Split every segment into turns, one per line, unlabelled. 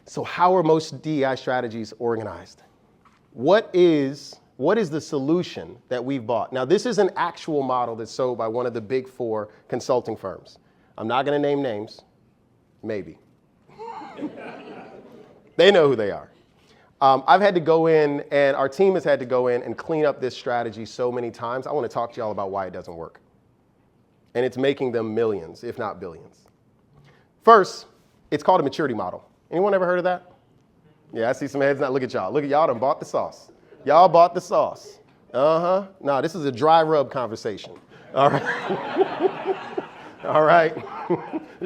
So how are most DEI strategies organized? What is the solution that we've bought? Now, this is an actual model that's sold by one of the big 4 consulting firms. I'm not going to name names. Maybe. They know who they are. I've had to go in, and our team has had to go in and clean up this strategy so many times. I want to talk to y'all about why it doesn't work. And it's making them millions, if not billions. First, it's called a maturity model. Anyone ever heard of that? Yeah, I see some heads now. Look at y'all. Look at y'all done bought the sauce. Y'all bought the sauce. Uh-huh. No, this is a dry rub conversation. All right. All right.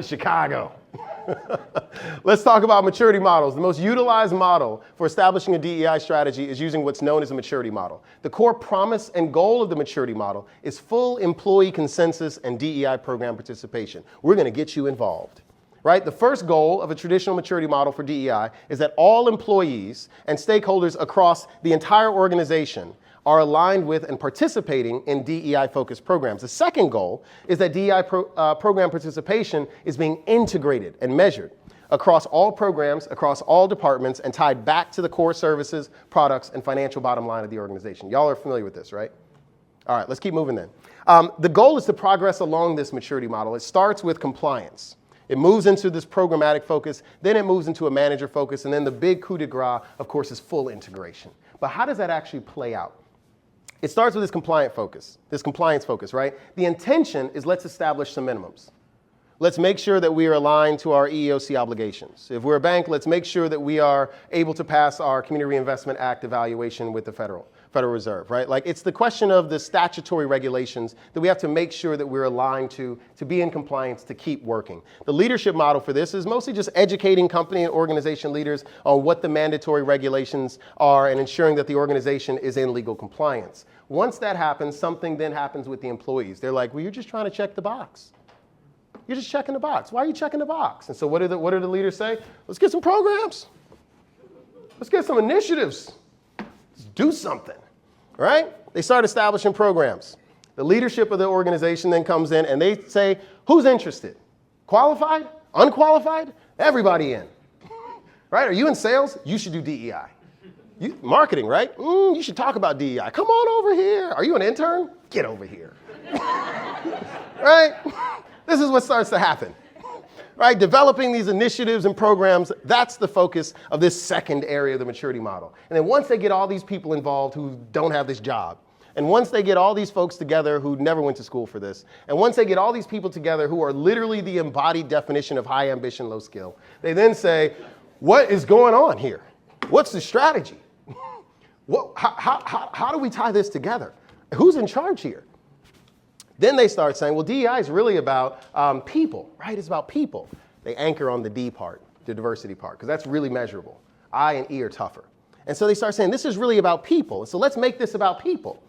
Chicago. Let's talk about maturity models. The most utilized model for establishing a DEI strategy is using what's known as a maturity model. The core promise and goal of the maturity model is full employee consensus and DEI program participation. We're going to get you involved. Right? The first goal of a traditional maturity model for DEI is that all employees and stakeholders across the entire organization are aligned with and participating in DEI-focused programs. The second goal is that DEI program participation is being integrated and measured across all programs, across all departments, and tied back to the core services, products, and financial bottom line of the organization. Y'all are familiar with this, right? All right, let's keep moving then. The goal is to progress along this maturity model. It starts with compliance. It moves into this programmatic focus, then it moves into a manager focus, and then the big coup de grace, of course, is full integration. But how does that actually play out? It starts with this compliance focus, right? The intention is let's establish some minimums. Let's make sure that we are aligned to our EEOC obligations. If we're a bank, let's make sure that we are able to pass our Community Reinvestment Act evaluation with the Federal Reserve, right? Like, it's the question of the statutory regulations that we have to make sure that we're aligned to be in compliance, to keep working. The leadership model for this is mostly just educating company and organization leaders on what the mandatory regulations are and ensuring that the organization is in legal compliance. Once that happens, something then happens with the employees. They're like, well, you're just trying to check the box. You're just checking the box. Why are you checking the box? And so what do the leaders say? Let's get some programs. Let's get some initiatives. Let's do something. Right? They start establishing programs. The leadership of the organization then comes in and they say, who's interested? Qualified? Unqualified? Everybody in. Right? Are you in sales? You should do DEI. Marketing, right? You should talk about DEI. Come on over here. Are you an intern? Get over here. Right? This is what starts to happen. Right? Developing these initiatives and programs, that's the focus of this second area of the maturity model. And then once they get all these people involved who don't have this job, and once they get all these folks together who never went to school for this, and once they get all these people together who are literally the embodied definition of high ambition, low skill, they then say, what is going on here? What's the strategy? How do we tie this together? Who's in charge here? Then they start saying, well, DEI is really about people, right? It's about people. They anchor on the D part, the diversity part, because that's really measurable. I and E are tougher. And so they start saying, this is really about people. So let's make this about people.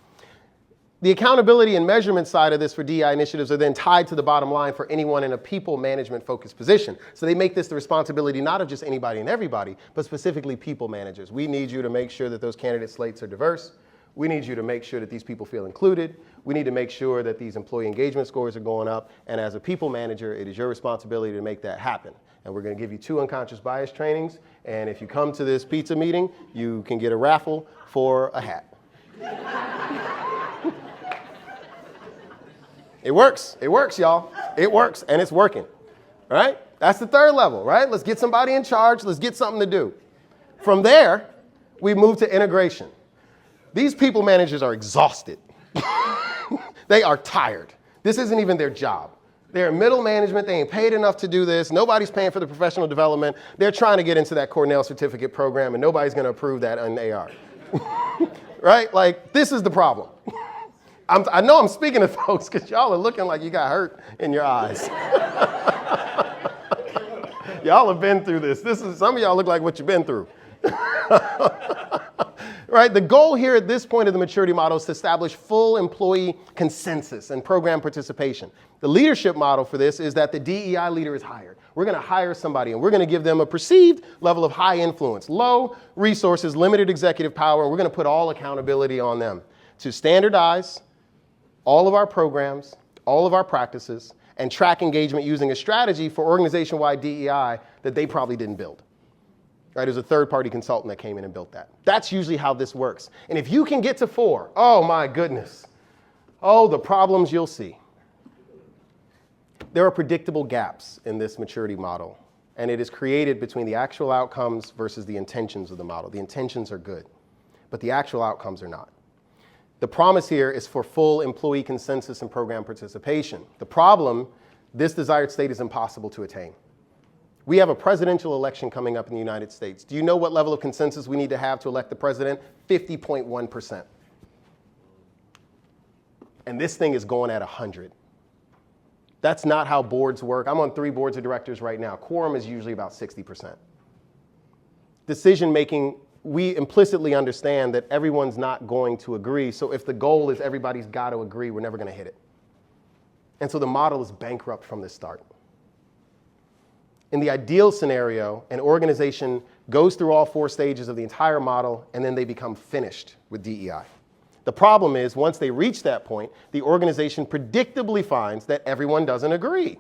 The accountability and measurement side of this for DEI initiatives are then tied to the bottom line for anyone in a people management focused position. So they make this the responsibility not of just anybody and everybody, but specifically people managers. We need you to make sure that those candidate slates are diverse. We need you to make sure that these people feel included. We need to make sure that these employee engagement scores are going up. And as a people manager, it is your responsibility to make that happen. And we're going to give you 2 unconscious bias trainings. And if you come to this pizza meeting, you can get a raffle for a hat. It works. It works, y'all. It works, and it's working. Right? That's the third level, right? Let's get somebody in charge. Let's get something to do. From there, we move to integration. These people managers are exhausted. They are tired. This isn't even their job. They're in middle management. They ain't paid enough to do this. Nobody's paying for the professional development. They're trying to get into that Cornell certificate program, and nobody's going to approve that on AR. Right? Like, this is the problem. I know I'm speaking to folks because y'all are looking like you got hurt in your eyes. Y'all have been through this. Some of y'all look like what you've been through. Right? The goal here at this point of the maturity model is to establish full employee consensus and program participation. The leadership model for this is that the DEI leader is hired. We're going to hire somebody and we're going to give them a perceived level of high influence, low resources, limited executive power, and we're going to put all accountability on them to standardize all of our programs, all of our practices, and track engagement using a strategy for organization-wide DEI that they probably didn't build. Right? It was a third-party consultant that came in and built that. That's usually how this works. And if you can get to 4, oh my goodness. Oh, the problems you'll see. There are predictable gaps in this maturity model, and it is created between the actual outcomes versus the intentions of the model. The intentions are good, but the actual outcomes are not. The promise here is for full employee consensus and program participation. The problem, this desired state is impossible to attain. We have a presidential election coming up in the United States. Do you know what level of consensus we need to have to elect the president? 50.1%. And this thing is going at 100. That's not how boards work. I'm on 3 boards of directors right now. Quorum is usually about 60%. Decision making, we implicitly understand that everyone's not going to agree. So if the goal is everybody's got to agree, we're never going to hit it. And so the model is bankrupt from the start. In the ideal scenario, an organization goes through all 4 stages of the entire model, and then they become finished with DEI. The problem is, once they reach that point, the organization predictably finds that everyone doesn't agree.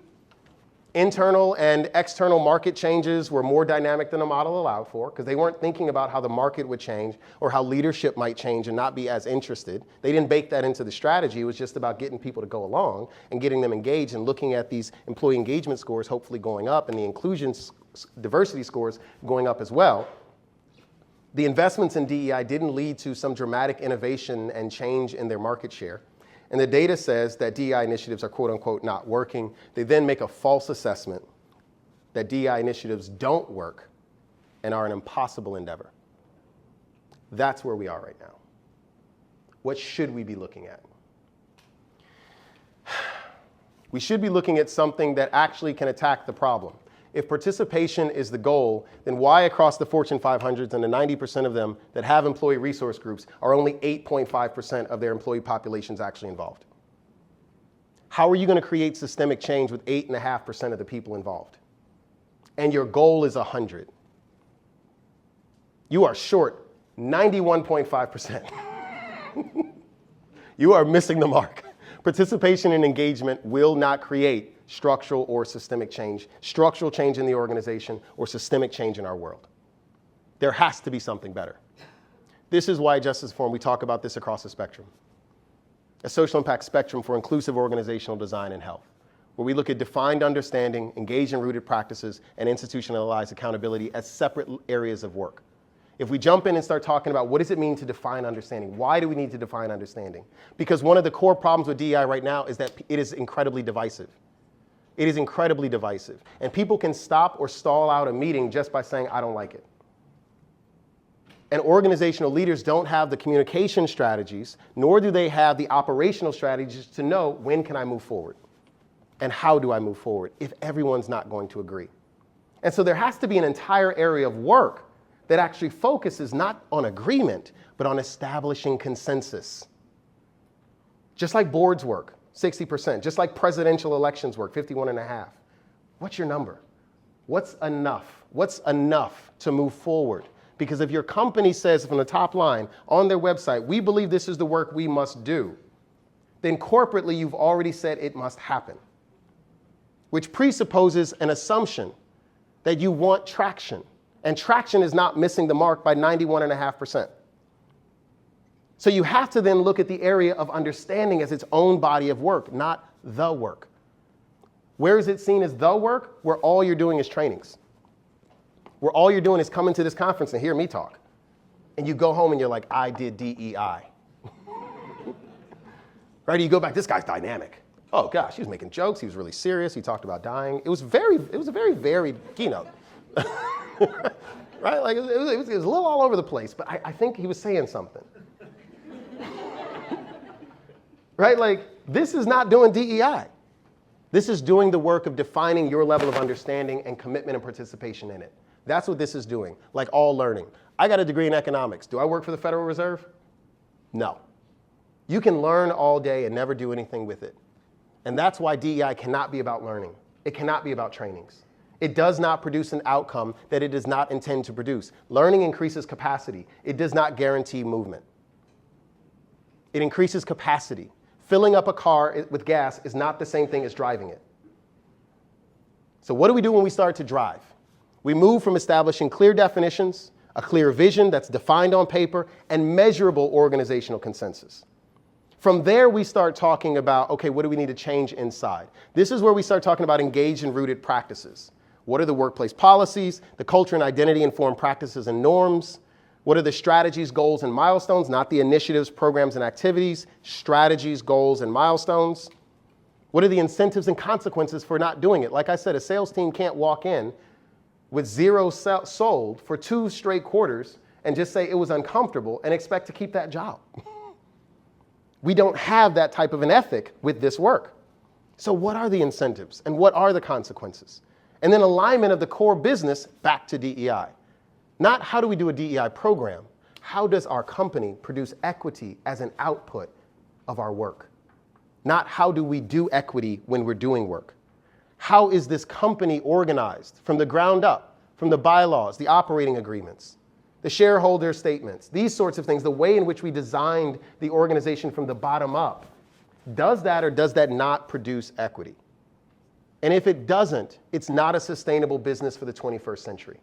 Internal and external market changes were more dynamic than the model allowed for, because they weren't thinking about how the market would change or how leadership might change and not be as interested. They didn't bake that into the strategy. It was just about getting people to go along and getting them engaged and looking at these employee engagement scores hopefully going up and the inclusion diversity scores going up as well. The investments in DEI didn't lead to some dramatic innovation and change in their market share. And the data says that DEI initiatives are quote unquote not working. They then make a false assessment that DEI initiatives don't work and are an impossible endeavor. That's where we are right now. What should we be looking at? We should be looking at something that actually can attack the problem. If participation is the goal, then why across the Fortune 500s and the 90% of them that have employee resource groups are only 8.5% of their employee populations actually involved? How are you going to create systemic change with 8.5% of the people involved? And your goal is 100. You are short 91.5%. You are missing the mark. Participation and engagement will not create structural or systemic change, structural change in the organization or systemic change in our world. There has to be something better. This is why at Justice Forum we talk about this across the spectrum. A social impact spectrum for inclusive organizational design and health, where we look at defined understanding, engaged and rooted practices, and institutionalized accountability as separate areas of work. If we jump in and start talking about what does it mean to define understanding, why do we need to define understanding? Because one of the core problems with DEI right now is that it is incredibly divisive. It is incredibly divisive. And people can stop or stall out a meeting just by saying, I don't like it. And organizational leaders don't have the communication strategies, nor do they have the operational strategies to know when can I move forward and how do I move forward if everyone's not going to agree. And so there has to be an entire area of work that actually focuses not on agreement, but on establishing consensus. Just like boards work. 60%, just like presidential elections work, 51.5%. What's your number? What's enough? What's enough to move forward? Because if your company says from the top line on their website, we believe this is the work we must do, then corporately you've already said it must happen, which presupposes an assumption that you want traction. And traction is not missing the mark by 91.5%. So you have to then look at the area of understanding as its own body of work, not the work. Where is it seen as the work? Where all you're doing is trainings. Where all you're doing is coming to this conference and hear me talk. And you go home and you're like, I did DEI. Right? You go back, this guy's dynamic. Oh gosh, he was making jokes, he was really serious, he talked about dying. It was a very varied keynote. Right? Like it was a little all over the place, but I think he was saying something. Right? Like, this is not doing DEI. This is doing the work of defining your level of understanding and commitment and participation in it. That's what this is doing, like all learning. I got a degree in economics. Do I work for the Federal Reserve? No. You can learn all day and never do anything with it. And that's why DEI cannot be about learning. It cannot be about trainings. It does not produce an outcome that it does not intend to produce. Learning increases capacity. It does not guarantee movement. It increases capacity. Filling up a car with gas is not the same thing as driving it. So what do we do when we start to drive? We move from establishing clear definitions, a clear vision that's defined on paper, and measurable organizational consensus. From there, we start talking about, okay, what do we need to change inside? This is where we start talking about engaged and rooted practices. What are the workplace policies, the culture and identity informed practices and norms? What are the strategies, goals, and milestones? Not the initiatives, programs, and activities. Strategies, goals, and milestones. What are the incentives and consequences for not doing it? Like I said, a sales team can't walk in with zero sold for 2 straight quarters and just say it was uncomfortable and expect to keep that job. We don't have that type of an ethic with this work. So what are the incentives and what are the consequences? And then alignment of the core business back to DEI. Not how do we do a DEI program, how does our company produce equity as an output of our work? Not how do we do equity when we're doing work. How is this company organized from the ground up, from the bylaws, the operating agreements, the shareholder statements, these sorts of things, the way in which we designed the organization from the bottom up. Does that or does that not produce equity? And if it doesn't, it's not a sustainable business for the 21st century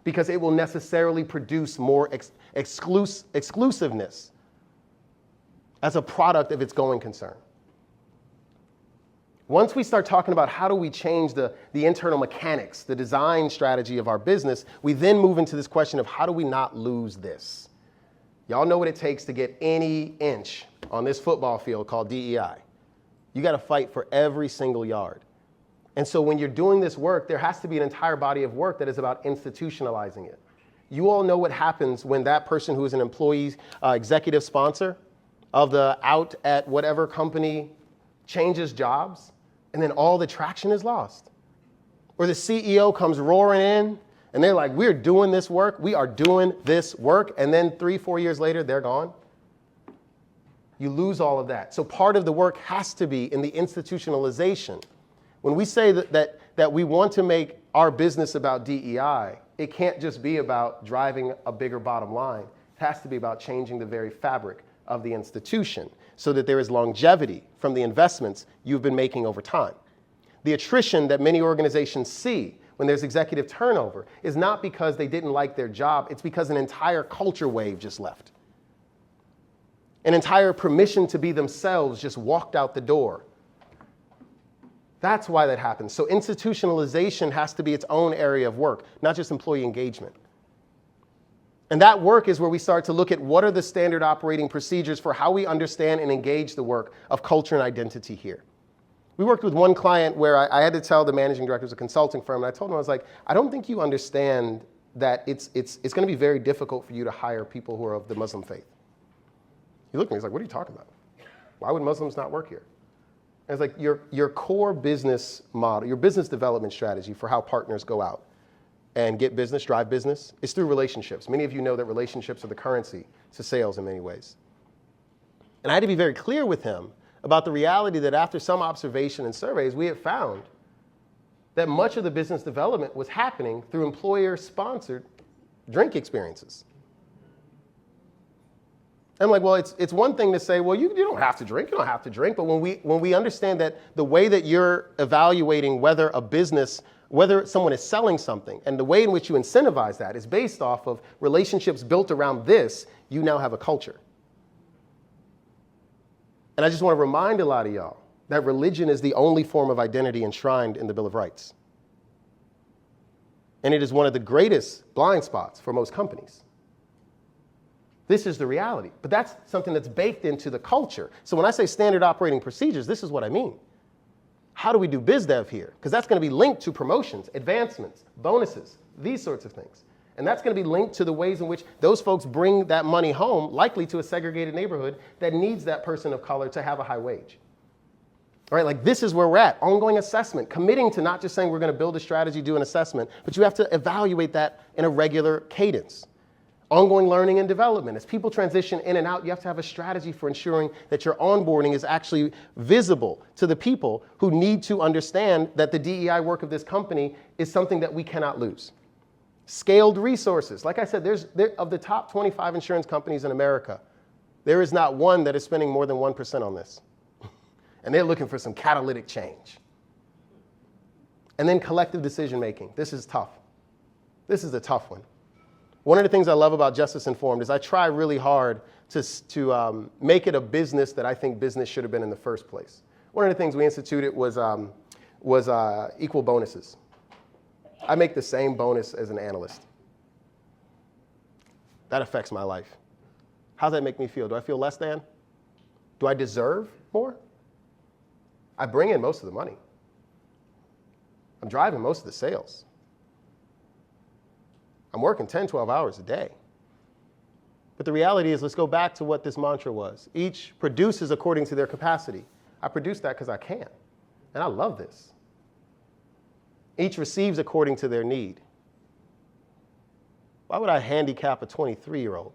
because it will necessarily produce more exclusiveness as a product of its going concern. Once we start talking about how do we change the internal mechanics, the design strategy of our business, we then move into this question of how do we not lose this? Y'all know what it takes to get any inch on this football field called DEI. You got to fight for every single yard. And so when you're doing this work, there has to be an entire body of work that is about institutionalizing it. You all know what happens when that person who is an employee, executive sponsor of the out at whatever company changes jobs, and then all the traction is lost. Or the CEO comes roaring in, and they're like, we're doing this work, we are doing this work, and then 3-4 years later, they're gone. You lose all of that. So part of the work has to be in the institutionalization. When we say that we want to make our business about DEI, it can't just be about driving a bigger bottom line. It has to be about changing the very fabric of the institution so that there is longevity from the investments you've been making over time. The attrition that many organizations see when there's executive turnover is not because they didn't like their job, it's because an entire culture wave just left. An entire permission to be themselves just walked out the door. That's why that happens. So institutionalization has to be its own area of work, not just employee engagement. And that work is where we start to look at what are the standard operating procedures for how we understand and engage the work of culture and identity here. We worked with one client where I had to tell the managing director of a consulting firm, and I told him, I was like, I don't think you understand that it's going to be very difficult for you to hire people who are of the Muslim faith. He looked at me, he's like, what are you talking about? Why would Muslims not work here? And it's like your core business model, your business development strategy for how partners go out and get business, drive business, is through relationships. Many of you know that relationships are the currency to sales in many ways. And I had to be very clear with him about the reality that after some observation and surveys, we had found that much of the business development was happening through employer-sponsored drink experiences. I'm like, well, it's one thing to say, well, you don't have to drink, you don't have to drink. But when we understand that the way that you're evaluating whether a business, whether someone is selling something, and the way in which you incentivize that is based off of relationships built around this, you now have a culture. And I just want to remind a lot of y'all that religion is the only form of identity enshrined in the Bill of Rights. And it is one of the greatest blind spots for most companies. This is the reality. But that's something that's baked into the culture. So when I say standard operating procedures, this is what I mean. How do we do biz dev here? Because that's going to be linked to promotions, advancements, bonuses, these sorts of things. And that's going to be linked to the ways in which those folks bring that money home, likely to a segregated neighborhood that needs that person of color to have a high wage. All right, like this is where we're at. Ongoing assessment, committing to not just saying we're going to build a strategy, do an assessment, but you have to evaluate that in a regular cadence. Ongoing learning and development. As people transition in and out, you have to have a strategy for ensuring that your onboarding is actually visible to the people who need to understand that the DEI work of this company is something that we cannot lose. Scaled resources. Like I said, of the top 25 insurance companies in America, there is not one that is spending more than 1% on this. And they're looking for some catalytic change. And then collective decision making. This is tough. This is a tough one. One of the things I love about Justice Informed is I try really hard to make it a business that I think business should have been in the first place. One of the things we instituted was equal bonuses. I make the same bonus as an analyst. That affects my life. How does that make me feel? Do I feel less than? Do I deserve more? I bring in most of the money. I'm driving most of the sales. I'm working 10, 12 hours a day. But the reality is, let's go back to what this mantra was. Each produces according to their capacity. I produce that because I can. And I love this. Each receives according to their need. Why would I handicap a 23-year-old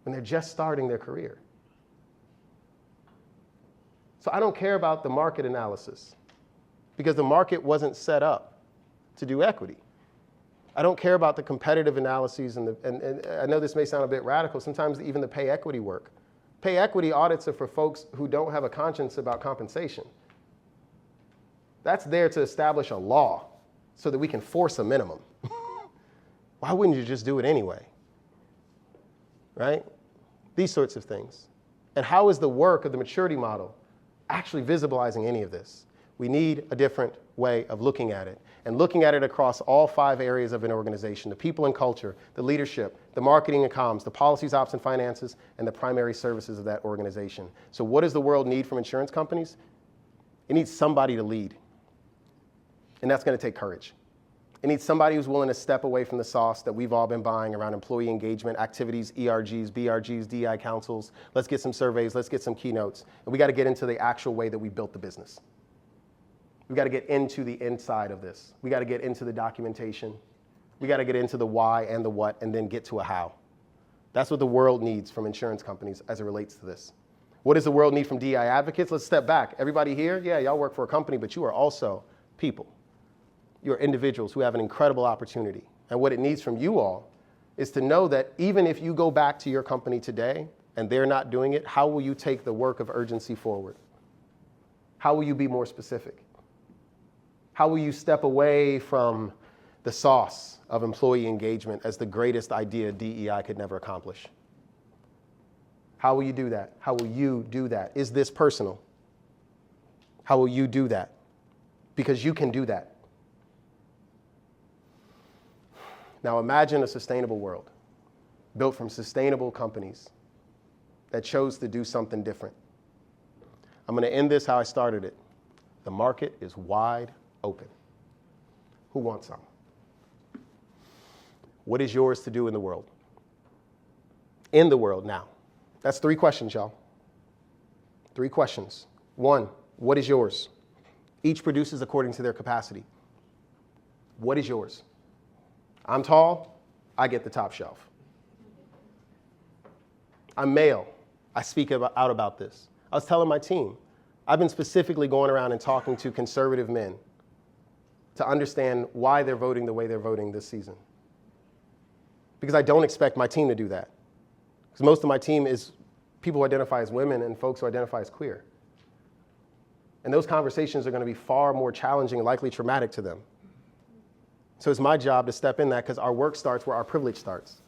when they're just starting their career? So I don't care about the market analysis because the market wasn't set up to do equity. I don't care about the competitive analyses and I know this may sound a bit radical, sometimes even the pay equity work. Pay equity audits are for folks who don't have a conscience about compensation. That's there to establish a law so that we can force a minimum. Why wouldn't you just do it anyway? Right? These sorts of things. And how is the work of the maturity model actually visibilizing any of this? We need a different way of looking at it, and looking at it across all 5 areas of an organization: the people and culture, the leadership, the marketing and comms, the policies, ops, and finances, and the primary services of that organization. So what does the world need from insurance companies? It needs somebody to lead, and that's going to take courage. It needs somebody who's willing to step away from the sauce that we've all been buying around employee engagement activities, ERGs, BRGs, DEI councils. Let's get some surveys, let's get some keynotes, and we got to get into the actual way that we built the business. We got to get into the inside of this. We got to get into the documentation. We got to get into the why and the what, and then get to a how. That's what the world needs from insurance companies as it relates to this. What does the world need from DEI advocates? Let's step back. Everybody here, yeah, y'all work for a company, but you are also people. You're individuals who have an incredible opportunity. And what it needs from you all is to know that even if you go back to your company today and they're not doing it, how will you take the work of urgency forward? How will you be more specific? How will you step away from the sauce of employee engagement as the greatest idea DEI could never accomplish? How will you do that? How will you do that? Is this personal? How will you do that? Because you can do that. Now imagine a sustainable world built from sustainable companies that chose to do something different. I'm going to end this how I started it. The market is wide open. Who wants some? What is yours to do in the world? In the world now. That's 3 questions, y'all. 3 questions. 1, what is yours? Each produces according to their capacity. What is yours? I'm tall, I get the top shelf. I'm male, I speak out about this. I was telling my team, I've been specifically going around and talking to conservative men to understand why they're voting the way they're voting this season. Because I don't expect my team to do that. Because most of my team is people who identify as women and folks who identify as queer. And those conversations are going to be far more challenging and likely traumatic to them. So it's my job to step in that because our work starts where our privilege starts.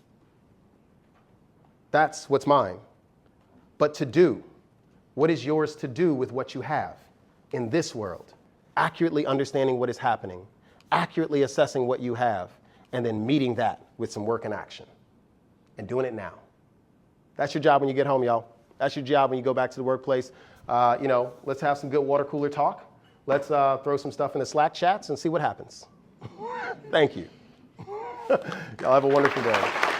That's what's mine. But to do, what is yours to do with what you have in this world? Accurately understanding what is happening, accurately assessing what you have, and then meeting that with some work and action and doing it now. That's your job when you get home, y'all. That's your job when you go back to the workplace. Let's have some good water cooler talk. Let's throw some stuff in the Slack chats and see what happens. Thank you. Y'all have a wonderful day.